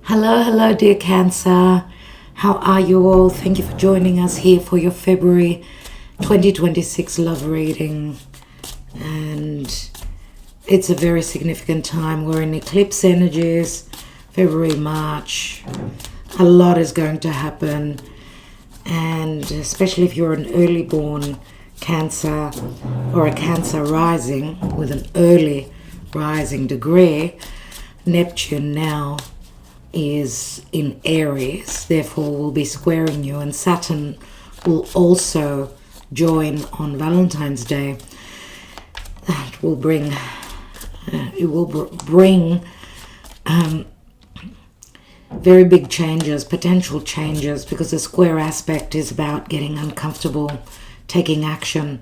Hello, dear Cancer. How are you all? Thank you for joining us here for your February 2026 love reading. And it's a very significant time. We're in eclipse energies, February, March. A lot is going to happen. And especially if you're an early born Cancer or a Cancer rising with an early rising degree, Neptune now is in Aries, therefore will be squaring you, and Saturn will also join on Valentine's Day. That will bring very big changes, potential changes, because the square aspect is about getting uncomfortable, taking action.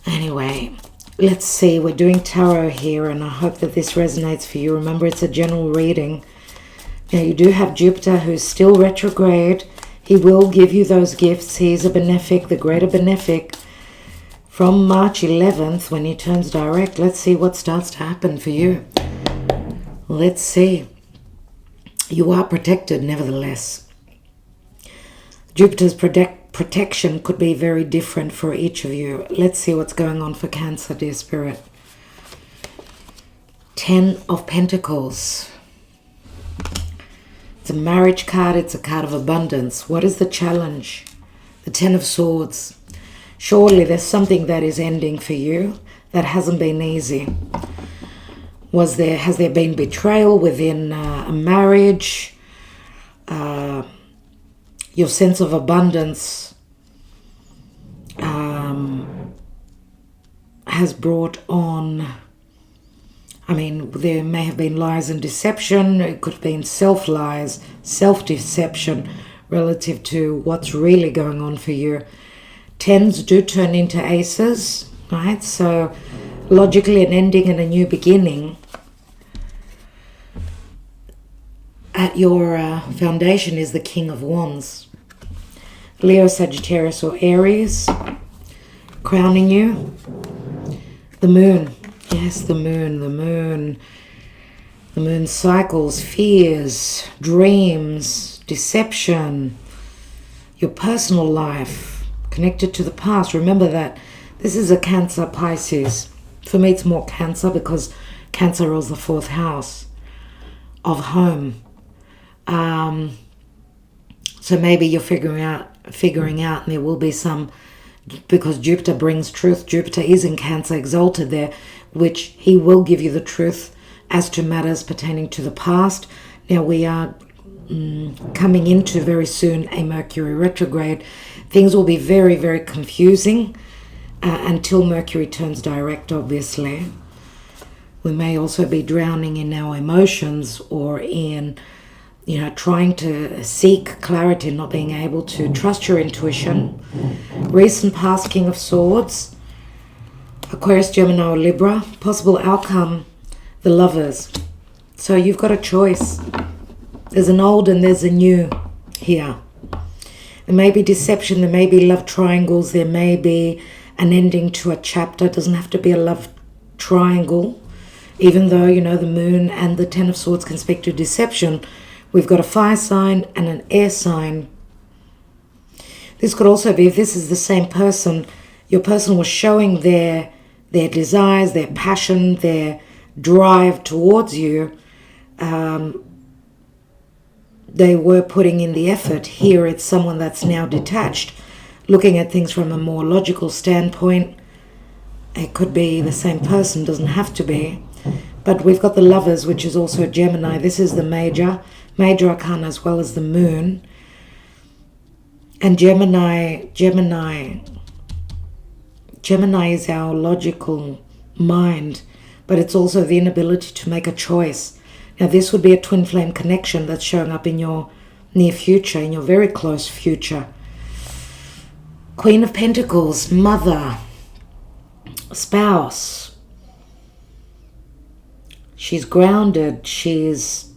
Anyway, let's see, we're doing tarot here, and I hope that this resonates for you. Remember, it's a general reading. Now, you do have Jupiter, who's still retrograde. He will give you those gifts. He's a benefic, the greater benefic. From March 11th, when he turns direct, let's see what starts to happen for you. Let's see. You are protected, nevertheless. Jupiter's protection could be very different for each of you. Let's see what's going on for Cancer, dear Spirit. 10 of Pentacles. It's a marriage card. It's a card of abundance. What is the challenge? The 10 of Swords. Surely there's something that is ending for you that hasn't been easy. Has there been betrayal within a marriage? Your sense of abundance has brought on, there may have been lies and deception. It could have been self-lies, self-deception relative to what's really going on for you. Tens do turn into aces, right? So logically, an ending and a new beginning at your foundation is the King of Wands. Leo, Sagittarius, or Aries. Crowning you, the Moon. Yes, the Moon. The Moon cycles, fears, dreams, deception, your personal life, connected to the past. Remember that this is a Cancer Pisces. For me, it's more Cancer because Cancer rules the 4th house of home. So maybe you're figuring out, and there will be some, because Jupiter brings truth. Jupiter is in Cancer, exalted there, which he will give you the truth as to matters pertaining to the past. Now we are coming into very soon a Mercury retrograde. Things will be very, very confusing until Mercury turns direct, obviously. We may also be drowning in our emotions or in trying to seek clarity, not being able to trust your intuition. Recent past, King of Swords. Aquarius, Gemini, or Libra. Possible outcome, the Lovers. So you've got a choice. There's an old and there's a new here. There may be deception, there may be love triangles, there may be an ending to a chapter. It doesn't have to be a love triangle. Even though, the Moon and the 10 of Swords can speak to deception, we've got a fire sign and an air sign. This could also be, if this is the same person, your person was showing their desires, their passion, their drive towards you. They were putting in the effort. Here it's someone that's now detached, looking at things from a more logical standpoint. It could be the same person, doesn't have to be. But we've got the Lovers, which is also Gemini. This is the major arcana as well as the Moon. And Gemini is our logical mind, but it's also the inability to make a choice. Now this would be a twin flame connection that's showing up in your near future, in your very close future. Queen of Pentacles, mother, spouse. She's grounded, she's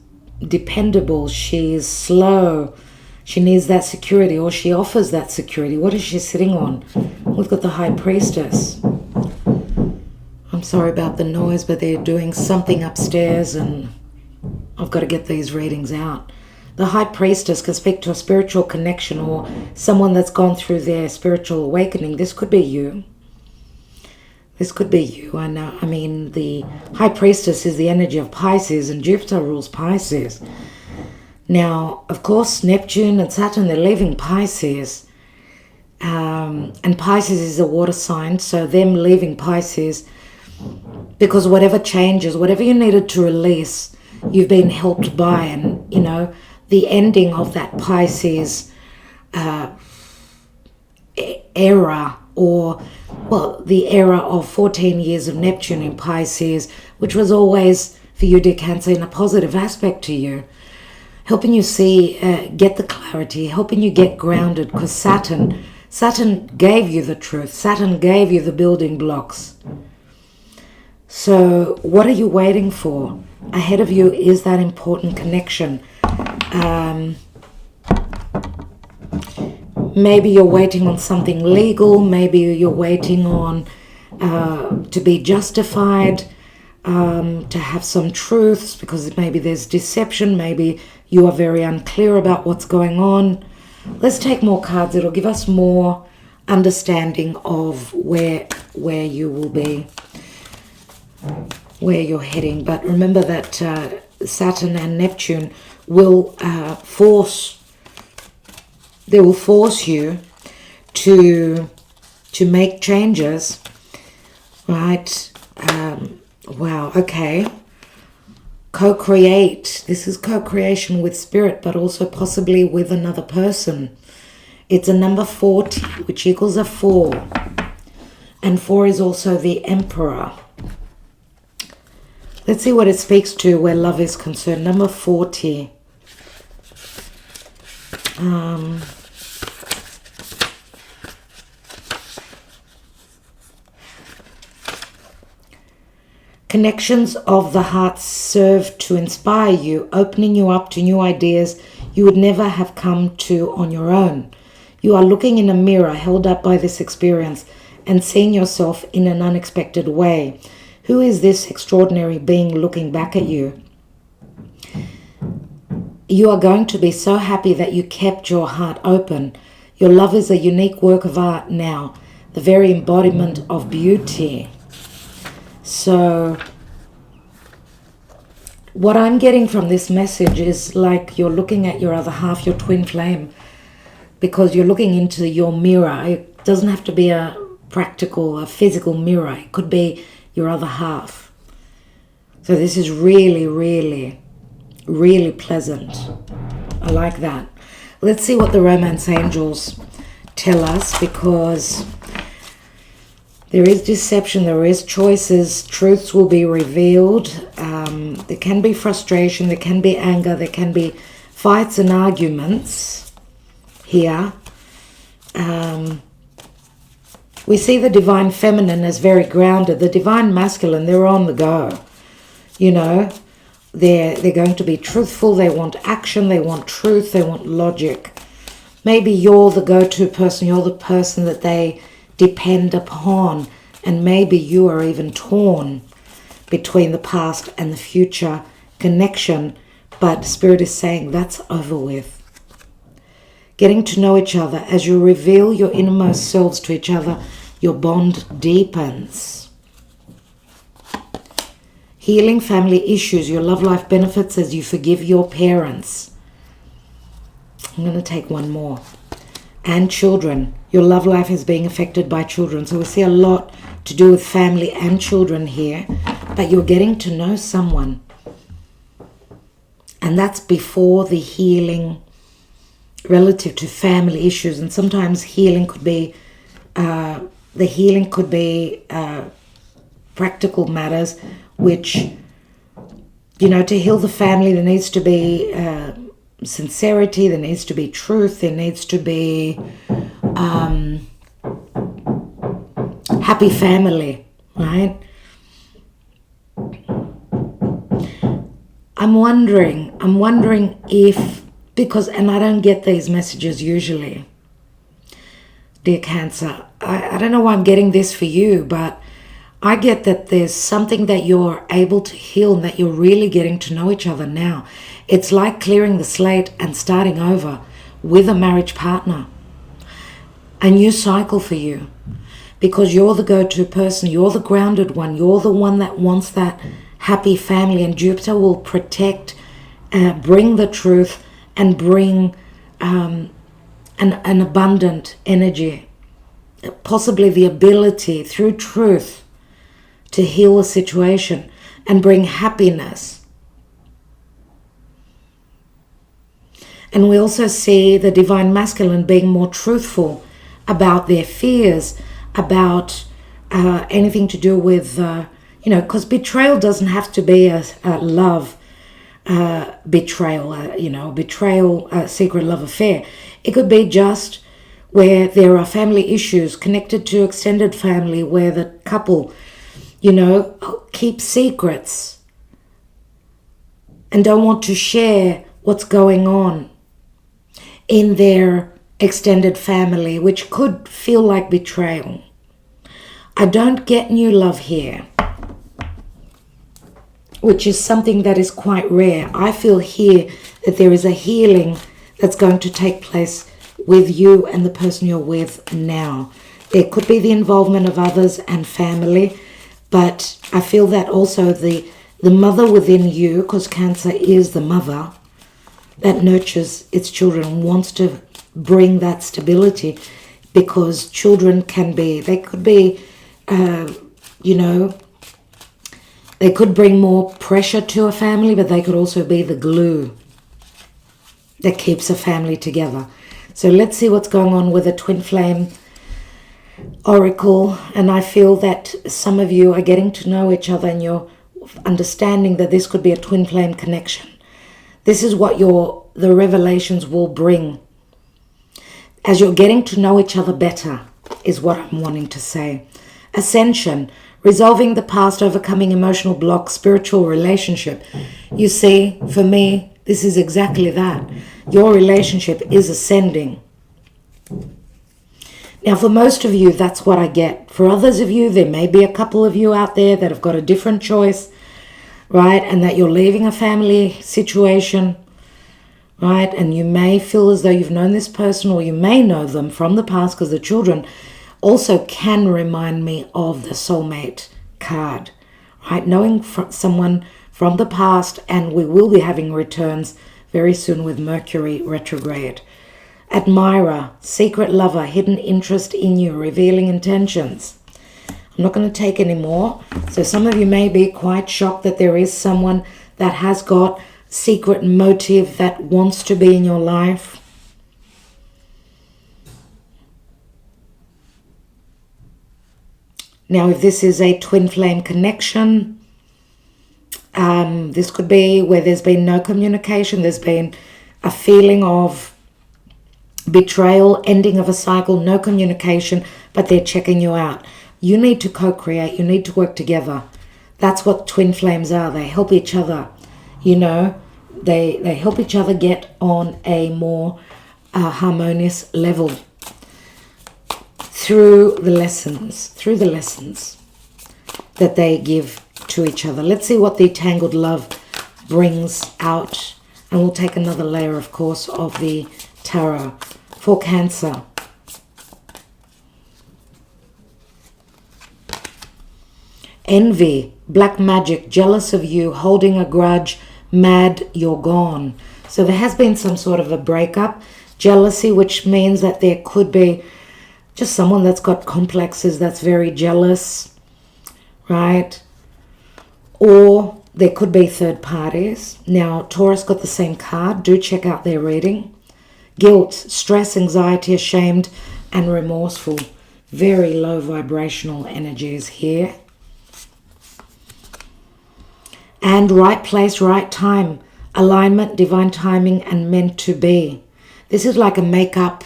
dependable, she's slow, she needs that security, or she offers that security. What is she sitting on? We've got the High Priestess. I'm sorry about the noise, but they're doing something upstairs and I've got to get these readings out. The High Priestess can speak to a spiritual connection or someone that's gone through their spiritual awakening. This could be you. This could be you. I know. I mean, the High Priestess is the energy of Pisces, and Jupiter rules Pisces. Now, of course, Neptune and Saturn, they're leaving Pisces. And Pisces is a water sign, so them leaving Pisces, because whatever changes, whatever you needed to release, you've been helped by. And, you know, the ending of that Pisces era, or, well, the era of 14 years of Neptune in Pisces, which was always, for you, dear Cancer, in a positive aspect to you, helping you see, get the clarity, helping you get grounded, because Saturn gave you the truth. Saturn gave you the building blocks. So what are you waiting for? Ahead of you is that important connection. Maybe you're waiting on something legal. Maybe you're waiting on to be justified, to have some truths, because maybe there's deception. Maybe you are very unclear about what's going on. Let's take more cards. It'll give us more understanding of where you will be, where you're heading. But remember that Saturn and Neptune will force you to make changes, right? Wow, okay. Co-create. This is co-creation with spirit, but also possibly with another person. It's a number 40, which equals a 4. And 4 is also the Emperor. Let's see what it speaks to where love is concerned. Number 40. Connections of the heart serve to inspire you, opening you up to new ideas you would never have come to on your own. You are looking in a mirror held up by this experience and seeing yourself in an unexpected way. Who is this extraordinary being looking back at you? You are going to be so happy that you kept your heart open. Your love is a unique work of art now, the very embodiment of beauty. So what I'm getting from this message is like you're looking at your other half, your twin flame, because you're looking into your mirror. It doesn't have to be a practical, a physical mirror. It could be your other half. So this is really, really, really pleasant. I like that. Let's see what the romance angels tell us, because there is deception, there is choices, truths will be revealed. There can be frustration, there can be anger, there can be fights and arguments here. We see the divine feminine as very grounded. The divine masculine, they're on the go. You know, they're going to be truthful, they want action, they want truth, they want logic. Maybe you're the go-to person, you're the person that they depend upon, and maybe you are even torn between the past and the future connection, but Spirit is saying that's over with. Getting to know each other, as you reveal your innermost selves to each other, your bond deepens. Healing family issues, your love life benefits as you forgive your parents. I'm going to take one more. And children. Your love life is being affected by children. So we see a lot to do with family and children here. But you're getting to know someone. And that's before the healing relative to family issues. And sometimes healing could be, practical matters, which, you know, to heal the family, there needs to be sincerity, there needs to be truth, there needs to be happy family, right? I'm wondering if, because, and I don't get these messages usually, dear Cancer, I don't know why I'm getting this for you, but I get that there's something that you're able to heal and that you're really getting to know each other now. It's like clearing the slate and starting over with a marriage partner. A new cycle for you, because you're the go-to person, you're the grounded one, you're the one that wants that happy family, and Jupiter will protect, bring the truth, and bring an abundant energy, possibly the ability through truth to heal a situation and bring happiness. And we also see the divine masculine being more truthful about their fears, about anything to do with, because betrayal doesn't have to be a love betrayal, a secret love affair. It could be just where there are family issues connected to extended family, where the couple, keep secrets and don't want to share what's going on in their extended family, which could feel like betrayal. I don't get new love here, which is something that is quite rare. I feel here that there is a healing that's going to take place with you and the person you're with now. There could be the involvement of others and family, but I feel that also the mother within you, because Cancer is the mother that nurtures its children, wants to bring that stability, because children they could be, they could bring more pressure to a family, but they could also be the glue that keeps a family together. So let's see what's going on with a twin flame oracle. And I feel that some of you are getting to know each other and you're understanding that this could be a twin flame connection. This is what the revelations will bring as you're getting to know each other better, is what I'm wanting to say. Ascension, resolving the past, overcoming emotional blocks, spiritual relationship. You see, for me, this is exactly that. Your relationship is ascending. Now, for most of you, that's what I get. For others of you, there may be a couple of you out there that have got a different choice, right? And that you're leaving a family situation, right? And you may feel as though you've known this person, or you may know them from the past, because the children also can remind me of the soulmate card, right? Knowing someone from the past, and we will be having returns very soon with Mercury retrograde. Admirer, secret lover, hidden interest in you, revealing intentions. I'm not going to take any more. So some of you may be quite shocked that there is someone that has got secret motive that wants to be in your life. Now, if this is a twin flame connection, this could be where there's been no communication, there's been a feeling of betrayal, ending of a cycle, no communication, but they're checking you out. You need to co-create, you need to work together. That's what twin flames are. They help each other, they help each other get on a more harmonious level through the lessons that they give to each other. Let's see what the tangled love brings out, and we'll take another layer, of course, of the tarot for Cancer. Envy, black magic, jealous of you, holding a grudge, mad, you're gone. So there has been some sort of a breakup. Jealousy, which means that there could be just someone that's got complexes, that's very jealous, right? Or there could be third parties. Now, Taurus got the same card. Do check out their reading. Guilt, stress, anxiety, ashamed, and remorseful. Very low vibrational energies here. And right place, right time. Alignment, divine timing, and meant to be. This is like a make-up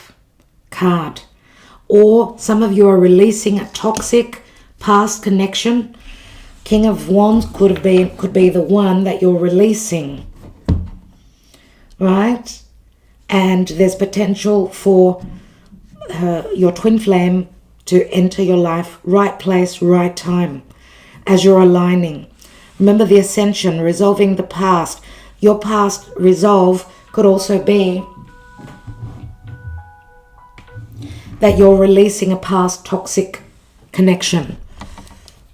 card. Or some of you are releasing a toxic past connection. King of Wands could be the one that you're releasing, right? And there's potential for your twin flame to enter your life. Right place, right time. as you're aligning. Remember the ascension, resolving the past. Your past resolve could also be that you're releasing a past toxic connection.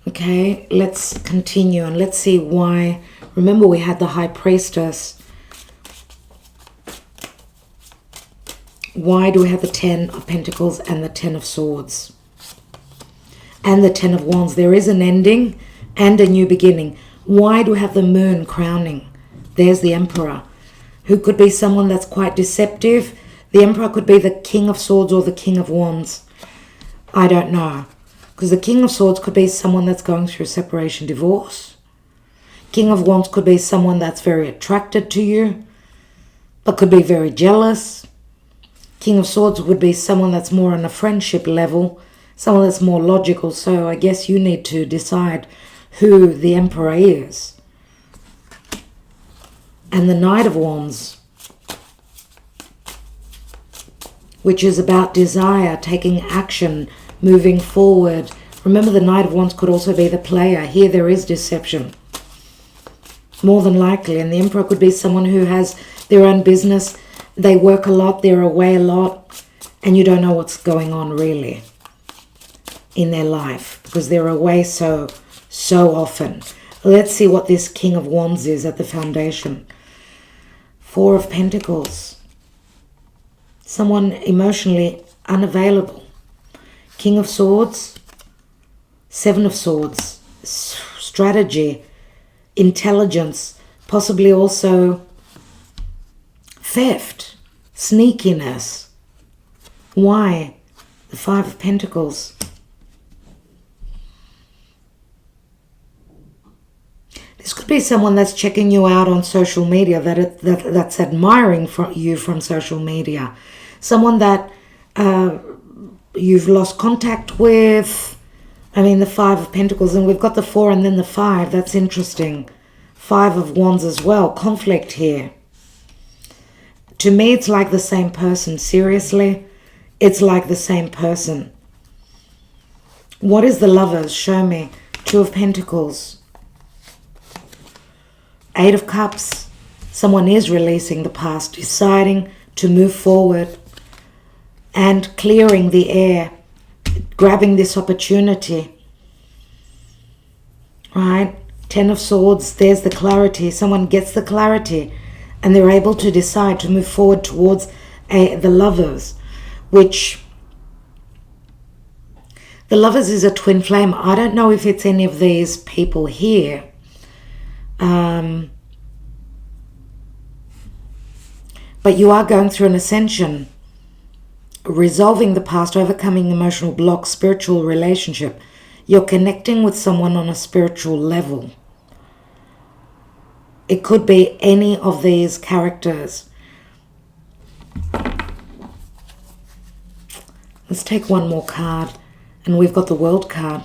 Okay, let's continue and let's see why. Remember, we had the High Priestess. Why do we have the 10 of Pentacles and the 10 of Swords? And the 10 of Wands. There is an ending and a new beginning. Why do we have the Moon crowning? There's the Emperor, who could be someone that's quite deceptive. The Emperor could be the King of Swords or the King of Wands. I don't know. Because the King of Swords could be someone that's going through separation, divorce. King of Wands could be someone that's very attracted to you, but could be very jealous. King of Swords would be someone that's more on a friendship level, someone that's more logical. So I guess you need to decide who the Emperor is. And the Knight of Wands, which is about desire, taking action, moving forward. Remember, the Knight of Wands could also be the player. Here there is deception, more than likely. And the Emperor could be someone who has their own business. They work a lot, they're away a lot, and you don't know what's going on really in their life because they're away so often. Let's see what this King of Wands is at the foundation. 4 of Pentacles. Someone emotionally unavailable. King of Swords. 7 of Swords. Strategy. Intelligence. Possibly also theft. Sneakiness. Why? The 5 of Pentacles. This could be someone that's checking you out on social media, that's admiring you from social media. Someone that you've lost contact with. I mean, the 5 of Pentacles, and we've got the 4 and then the 5. That's interesting. 5 of Wands as well. Conflict here. To me, it's like the same person. Seriously, it's like the same person. What is the Lovers? Show me. 2 of Pentacles. 8 of Cups. Someone is releasing the past, deciding to move forward and clearing the air, grabbing this opportunity. Right? 10 of Swords. There's the clarity. Someone gets the clarity and they're able to decide to move forward towards the Lovers, which the Lovers is a twin flame. I don't know if it's any of these people here. But you are going through an ascension, resolving the past, overcoming emotional blocks, spiritual relationship. You're connecting with someone on a spiritual level. It could be any of these characters. Let's take one more card, and we've got the World card.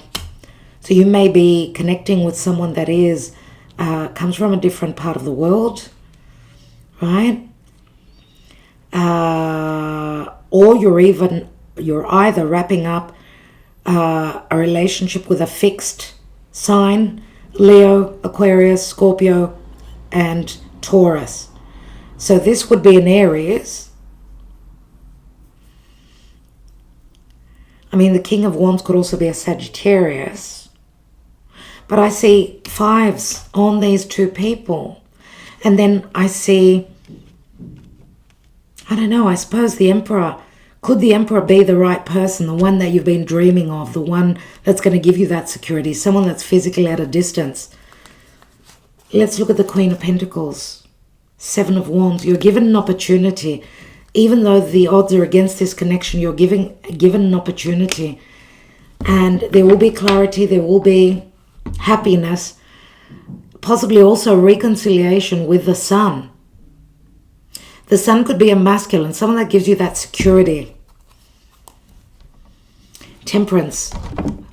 So you may be connecting with someone that is comes from a different part of the world, right? Or you're either wrapping up a relationship with a fixed sign, Leo, Aquarius, Scorpio, and Taurus. So this would be an Aries. I mean, the King of Wands could also be a Sagittarius. But I see 5s on these 2 people. And then I see, I don't know, I suppose the Emperor. Could the Emperor be the right person, the one that you've been dreaming of, the one that's going to give you that security, someone that's physically at a distance? Let's look at the Queen of Pentacles. 7 of Wands. You're given an opportunity. Even though the odds are against this connection, you're given an opportunity. And there will be clarity, there will be happiness, possibly also reconciliation with the Sun. The Sun could be a masculine, someone that gives you that security. Temperance,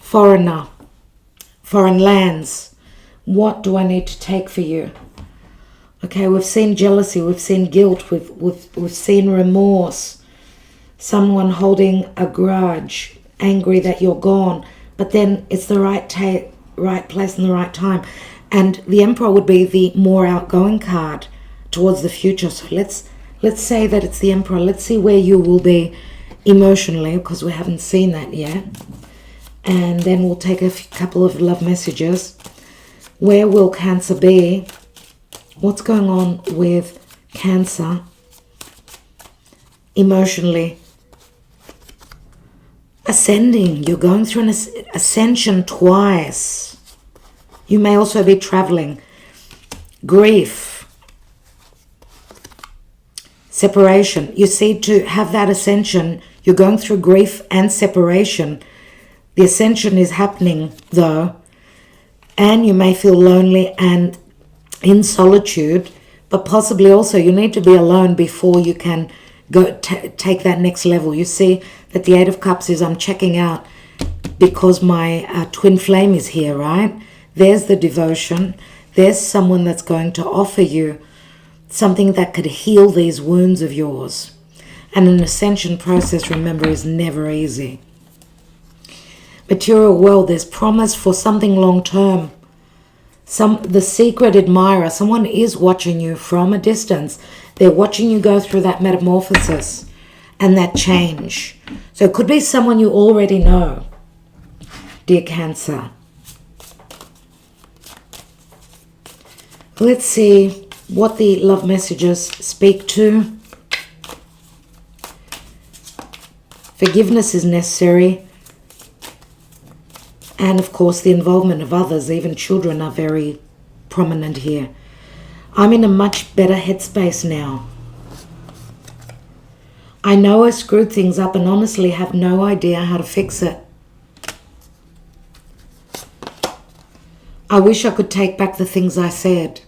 foreigner, foreign lands. What do I need to take for you? Okay, we've seen jealousy, we've seen guilt, we've seen remorse. Someone holding a grudge, angry that you're gone. But then it's the right right place and the right time. And the Emperor would be the more outgoing card towards the future. So let's say that it's the Emperor. Let's see where you will be emotionally, because we haven't seen that yet. And then we'll take a couple of love messages. Where will Cancer be? What's going on with Cancer emotionally? Ascending. You're going through an ascension twice. You may also be traveling. Grief. Separation. You see, to have that ascension, you're going through grief and separation. The ascension is happening though, and you may feel lonely and in solitude, but possibly also you need to be alone before you can go take that next level. You see that the Eight of Cups is, I'm checking out because my twin flame is here, right? There's the devotion. There's someone that's going to offer you something that could heal these wounds of yours. And an ascension process, remember, is never easy. Material world, there's promise for something long term. The secret admirer, someone is watching you from a distance. They're watching you go through that metamorphosis and that change. So it could be someone you already know, dear Cancer. Let's see what the love messages speak to. Forgiveness is necessary. And of course the involvement of others, even children, are very prominent here. I'm in a much better headspace now. I know I screwed things up and honestly have no idea how to fix it. I wish I could take back the things I said.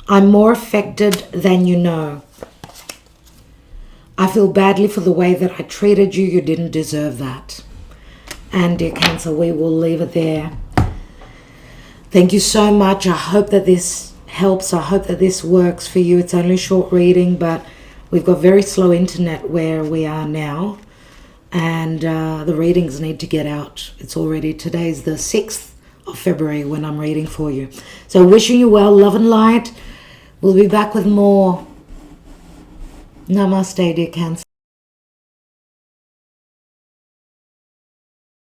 I'm more affected than you know. I feel badly for the way that I treated you. You didn't deserve that. And dear Cancer, we will leave it there. Thank you so much. I hope that this helps. I hope that this works for you. It's only a short reading, but we've got very slow internet where we are now. And the readings need to get out. It's already, today's the 6th of February when I'm reading for you. So wishing you well, love and light. We'll be back with more. Namaste, dear Cancer.